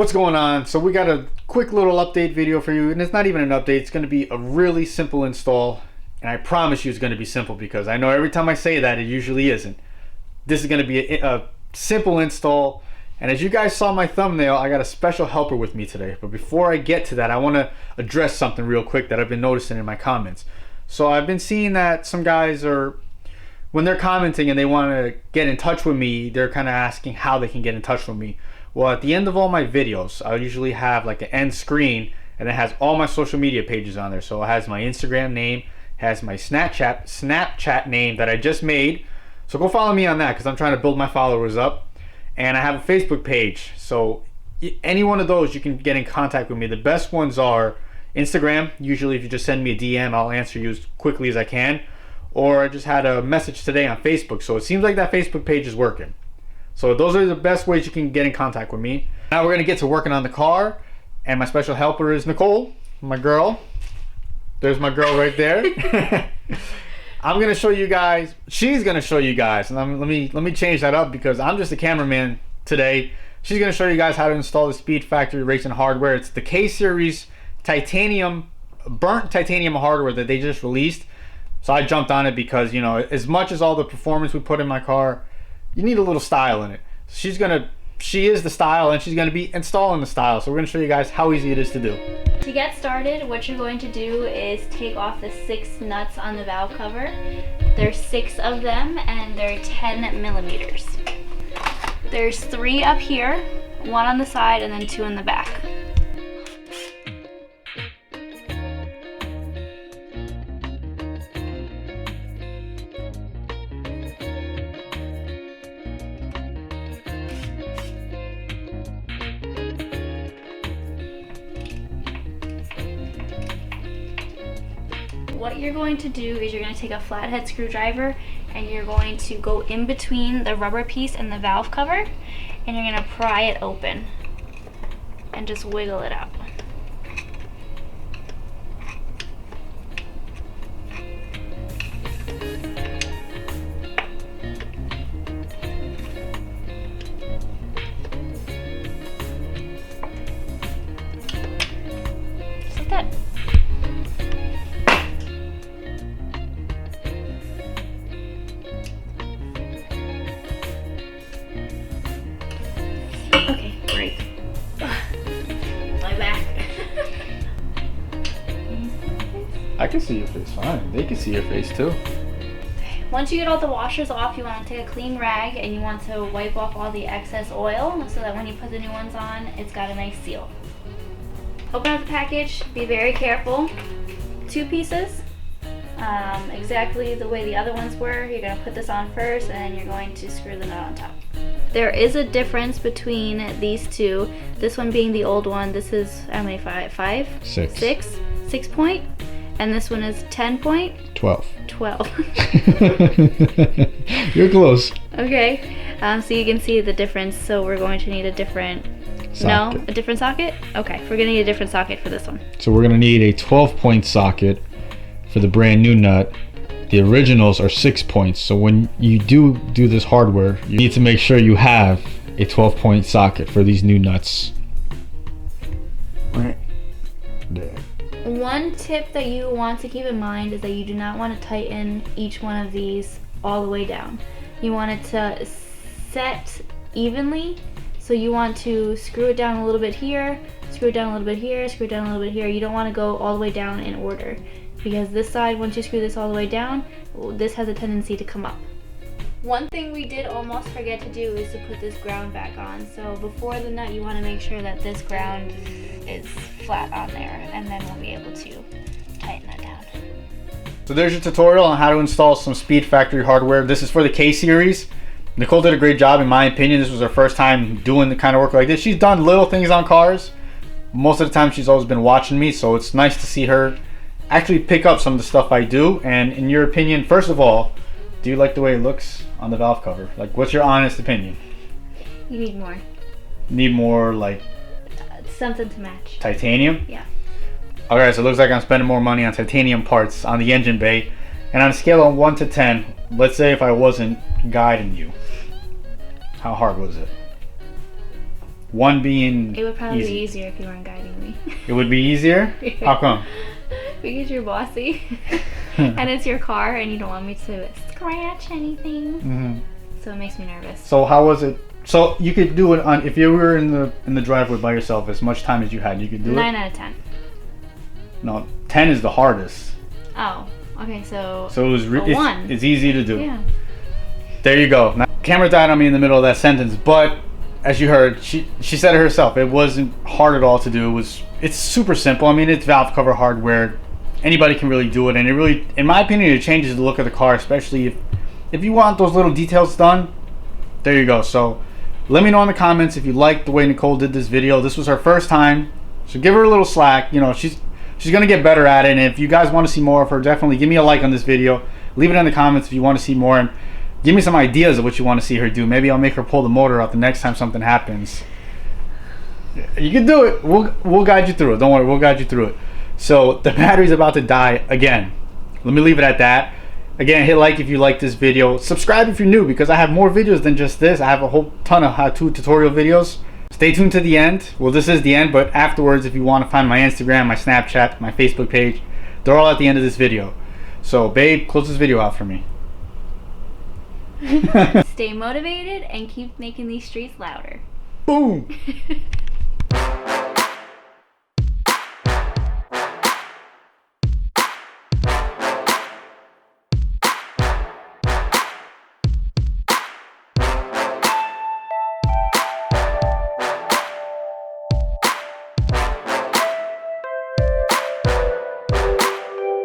What's going on? So we got a quick little update video for you, and it's not even an update. It's going to be a really simple install, and I promise you it's going to be simple because I know every time I say that it usually isn't. This is going to be a simple install, and as you guys saw my thumbnail, I got a special helper with me today. But before I get to that, I want to address something real quick that I've been noticing in my comments. So I've been seeing that some guys are, when they're commenting and they want to get in touch with me, they're kind of asking how they can get in touch with me. Well, at the end of all my videos, I usually have like an end screen, and it has all my social media pages on there. So it has my Instagram name, has my Snapchat name that I just made. So go follow me on that because I'm trying to build my followers up. And I have a Facebook page. So any one of those you can get in contact with me. The best ones are Instagram. Usually if you just send me a DM, I'll answer you as quickly as I can. Or I just had a message today on Facebook. So it seems like that Facebook page is working. So those are the best ways you can get in contact with me. Now we're gonna get to working on the car, and my special helper is Nicole, my girl. There's my girl right there. I'm gonna show you guys. She's gonna show you guys, and let me change that up because I'm just a cameraman today. She's gonna show you guys how to install the Speed Factory racing hardware. It's the K-Series burnt titanium hardware that they just released. So I jumped on it because, you know, as much as all the performance we put in my car, you need a little style in it. She is the style, and she's gonna be installing the style. So we're gonna show you guys how easy it is to do. To get started, what you're going to do is take off the 6 nuts on the valve cover. There's 6 of them, and they're 10 millimeters. There's 3 up here, 1 on the side, and then 2 in the back. What you're going to do is you're going to take a flathead screwdriver and you're going to go in between the rubber piece and the valve cover, and you're going to pry it open and just wiggle it out. Just like that. Okay, great. My back. I can see your face fine. They can see your face too. Once you get all the washers off, you want to take a clean rag and you want to wipe off all the excess oil so that when you put the new ones on, it's got a nice seal. Open up the package, be very careful. 2 pieces, exactly the way the other ones were. You're going to put this on first, and then you're going to screw the nut on top. There is a difference between these two. This one being the old one, this is how many? 5? 6 point, and this one is 10 point. 12. You're close. Okay, so you can see the difference. So we're going to need a different socket. No, a different socket? Okay, we're gonna need a different socket for this one. So we're gonna need a 12-point socket for the brand new nut. The originals are 6 points. So when you do this hardware, you need to make sure you have a 12-point socket for these new nuts. Right there. One tip that you want to keep in mind is that you do not want to tighten each one of these all the way down. You want it to set evenly. So you want to screw it down a little bit here, screw it down a little bit here, screw it down a little bit here. You don't want to go all the way down in order, because this side, once you screw this all the way down, this has a tendency to come up. One thing we did almost forget to do is to put this ground back on. So before the nut, you want to make sure that this ground is flat on there, and then we'll be able to tighten that down. So there's your tutorial on how to install some Speed Factory hardware. This is for the K-Series. Nicole did a great job in my opinion. This was her first time doing the kind of work like this. She's done little things on cars. Most of the time she's always been watching me, so it's nice to see her actually pick up some of the stuff I do. And in your opinion, first of all, do you like the way it looks on the valve cover? Like, what's your honest opinion? You need more. Need more, like something to match. Titanium? Yeah. Alright, so it looks like I'm spending more money on titanium parts on the engine bay. And on a scale of 1 to 10, let's say if I wasn't guiding you, how hard was it? one being It would probably easy. be easier if you weren't guiding me. It would be easier? How come? Because you're bossy. And it's your car and you don't want me to scratch anything. Mm-hmm. So it makes me nervous. So how was it? So you could do it on, if you were in the driveway by yourself, as much time as you had, you could do 9 it? out of 10. No, 10 is the hardest. Oh, okay, so So it was a 1. it's easy to do. Yeah. There you go. Now, camera died on me in the middle of that sentence, but as you heard, she said it herself. It wasn't hard at all to do. It's super simple. I mean, it's valve cover hardware. Anybody can really do it, and it really, in my opinion, it changes the look of the car, especially if you want those little details done. There you go. So let me know in the comments if you liked the way Nicole did this video. This was her first time, so give her a little slack. You know, she's gonna get better at it, and if you guys want to see more of her, definitely give me a like on this video. Leave it in the comments if you want to see more, and give me some ideas of what you want to see her do. Maybe I'll make her pull the motor out the next time something happens. You can do it. We'll guide you through it. Don't worry, we'll guide you through it. So the battery's about to die again. Let me leave it at that. Again, hit like if you like this video. Subscribe if you're new, because I have more videos than just this. I have a whole ton of how-to tutorial videos. Stay tuned to the end. Well, this is the end, but afterwards, if you want to find my Instagram, my Snapchat, my Facebook page, they're all at the end of this video. So, babe, close this video out for me. Stay motivated and keep making these streets louder. Boom!